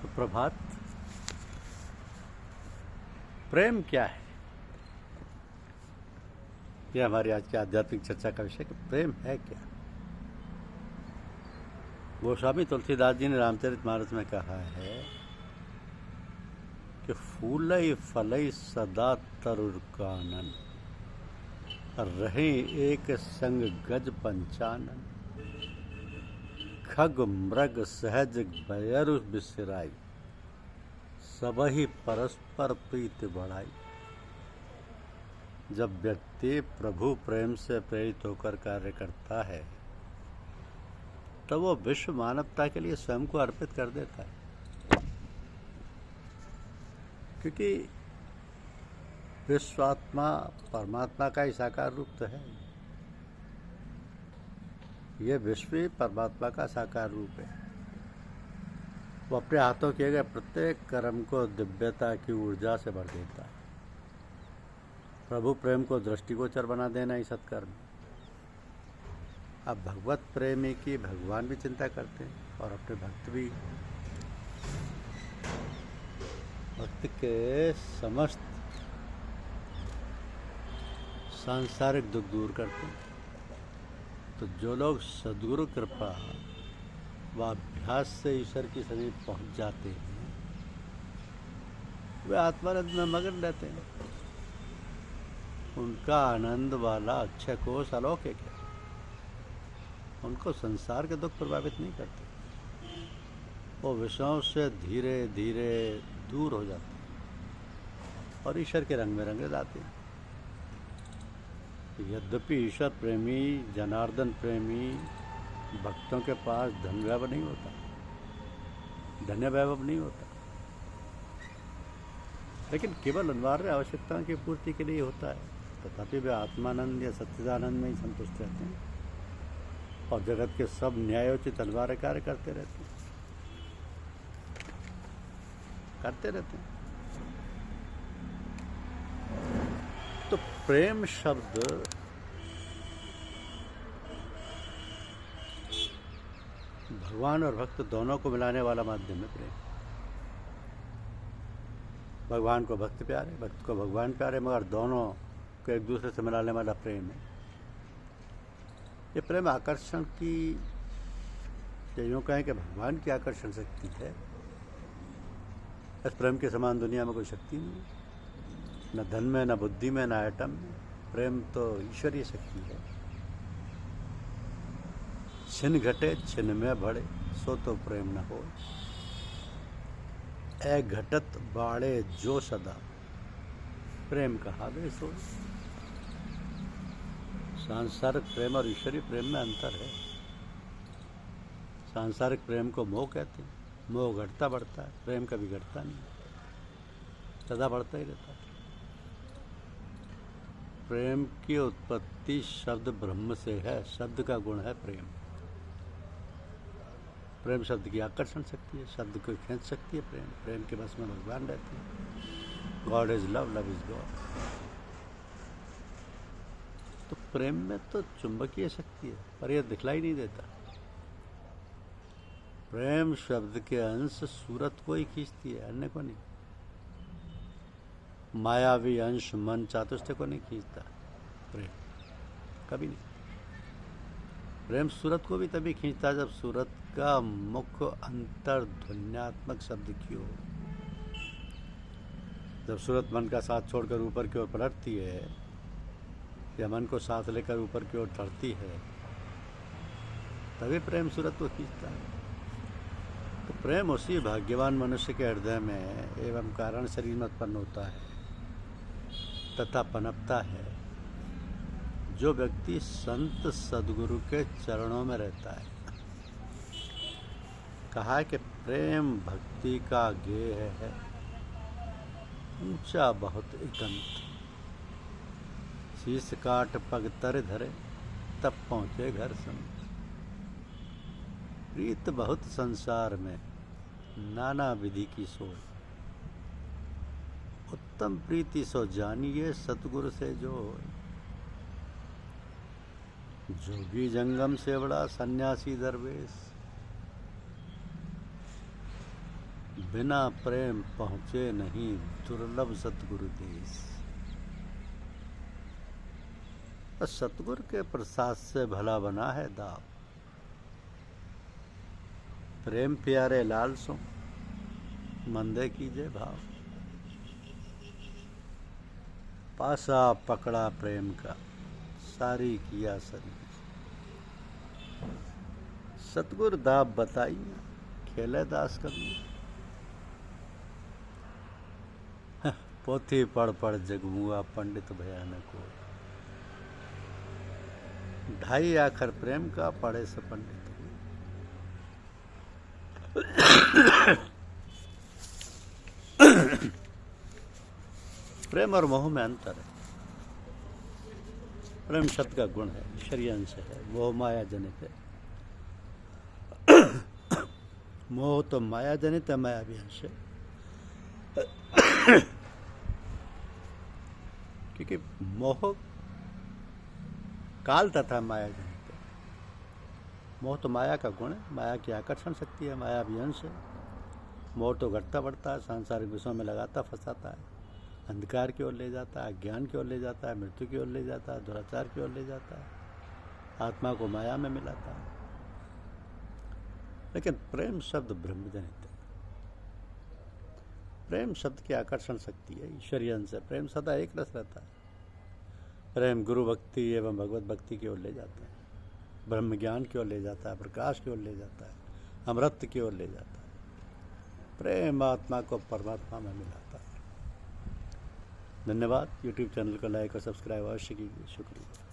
सुप्रभात। प्रेम क्या है, यह हमारी आज की आध्यात्मिक चर्चा का विषय कि प्रेम है क्या। गोस्वामी तुलसीदास जी ने रामचरितमानस में कहा है कि फूलई फलई सदा तरुर कानन, रहे एक संग गज पंचानन, खग मृग सहज बयरु बिसराई, सबहि परस्पर प्रीति बढ़ाई। जब व्यक्ति प्रभु प्रेम से प्रेरित होकर कार्य करता है तो वो विश्व मानवता के लिए स्वयं को अर्पित कर देता है, क्योंकि विश्वात्मा परमात्मा का ही साकार रूप तो है। ये विश्व ही परमात्मा का साकार रूप है। वो अपने हाथों किए गए प्रत्येक कर्म को दिव्यता की ऊर्जा से भर देता है। प्रभु प्रेम को दृष्टिगोचर बना देना ही सत्कर्म। अब भगवत प्रेमी की भगवान भी चिंता करते हैं और अपने भक्त भी। भक्त के समस्त सांसारिक दुख दूर करते हैं। तो जो लोग सद्गुरु कृपा व अभ्यास से ईश्वर की समीप पहुंच जाते हैं वे आत्मानंद में मगन रहते हैं। उनका आनंद वाला अक्षय कोष अलौकिक है। उनको संसार के दुख प्रभावित नहीं करते। वो विषयों से धीरे धीरे दूर हो जाते हैं और ईश्वर के रंग में रंगे जाते हैं। यद्यपि ईश्वर प्रेमी जनार्दन प्रेमी भक्तों के पास धन वैभव नहीं होता, धन्य वैभव नहीं होता, लेकिन केवल अनिवार्य आवश्यकताओं की पूर्ति के लिए होता है। तथापि वे आत्मानंद या सच्चिदानंद में ही संतुष्ट रहते हैं और जगत के सब न्यायोचित अनिवार्य कार्य करते रहते हैं। तो प्रेम शब्द भगवान और भक्त दोनों को मिलाने वाला माध्यम है। प्रेम भगवान को भक्त प्यारे, भक्त को भगवान प्यारे, मगर दोनों को एक दूसरे से मिलाने वाला प्रेम है। ये प्रेम आकर्षण की, यूँ कहें कि भगवान की आकर्षण शक्ति है। इस प्रेम के समान दुनिया में कोई शक्ति नहीं है, न धन में, न बुद्धि में, न आइटम में। प्रेम तो ईश्वरीय शक्ति है। छिन घटे छिन में बढ़े, सो तो प्रेम न हो। ए घटत बाड़े जो सदा, प्रेम कहावे सो। सांसारिक प्रेम और ईश्वरीय प्रेम में अंतर है। सांसारिक प्रेम को मोह कहते हैं। मोह घटता बढ़ता है, प्रेम कभी घटता नहीं, सदा बढ़ता ही रहता है। प्रेम की उत्पत्ति शब्द ब्रह्म से है। शब्द का गुण है प्रेम। प्रेम शब्द की आकर्षण शक्ति है, शब्द को खींच सकती है। प्रेम के बस में भगवान रहते हैं। God is love, love is God. तो प्रेम में तो चुंबकीय शक्ति है, पर यह दिखलाई नहीं देता। प्रेम शब्द के अंश सूरत को ही खींचती है, अन्य को नहीं। मायावी अंश मन चातुष्ट को नहीं खींचता प्रेम, कभी नहीं। प्रेम सूरत को भी तभी खींचता जब सूरत का मुख्य अंतर ध्वन्यात्मक शब्द की हो। जब सूरत मन का साथ छोड़कर ऊपर की ओर पलटती है या मन को साथ लेकर ऊपर की ओर चढ़ती है, तभी प्रेम सूरत को खींचता है। तो प्रेम उसी भाग्यवान मनुष्य के हृदय में एवं कारण शरीर में उत्पन्न होता है तथा पनपता है जो व्यक्ति संत सद्गुरु के चरणों में रहता है। कहा है कि प्रेम भक्ति का गेय है, ऊंचा बहुत एकांत। शीश काट पग तर धरे, तब पहुंचे घर संत। प्रीत बहुत संसार में, नाना विधि की सोच। उत्तम प्रीति सो जानिए, सतगुरु से जो जोगी जंगम सेवड़ा, सन्यासी दरवेश। बिना प्रेम पहुँचे नहीं दुर्लभ सतगुरु देश। सतगुरु के प्रसाद से भला बना है दाव। प्रेम प्यारे लाल सो मंदे कीजे भाव। पासा पकड़ा प्रेम का सारी किया सरी। सतगुरु दाब बताई खेले दास कभी। पोथी पढ़ पढ़ जगमुआ पंडित भयानक को। ढाई आखर प्रेम का पढ़े से पंडित प्रेम और मोह में अंतर है। प्रेम शब्द का गुण है, ईश्वरीय अंश है, मोह माया जनित है। मोह तो माया जनित है, माया भी अंश है। क्योंकि मोह काल तथा माया जनित है। मोह तो माया का गुण है, माया की आकर्षण शक्ति है, माया भी अंश है। मोह तो घटता बढ़ता है, सांसारिक विषयों में लगाता फंसाता है, अंधकार की ओर ले जाता है, अज्ञान की ओर ले जाता है, मृत्यु की ओर ले जाता है, दुराचार की ओर ले जाता है, आत्मा को माया में मिलाता है। लेकिन प्रेम शब्द ब्रह्म जनित है। प्रेम शब्द की आकर्षण शक्ति है, ईश्वरीय अंश है। प्रेम सदा एक रस रहता है। प्रेम गुरु भक्ति एवं भगवत भक्ति की ओर ले जाता है, ब्रह्म ज्ञान की ओर ले जाता है, प्रकाश की ओर ले जाता है, अमृत की ओर ले जाता है। प्रेम आत्मा को परमात्मा में मिलाता है। धन्यवाद। यूट्यूब चैनल को लाइक और सब्सक्राइब अवश्य कीजिए। शुक्रिया।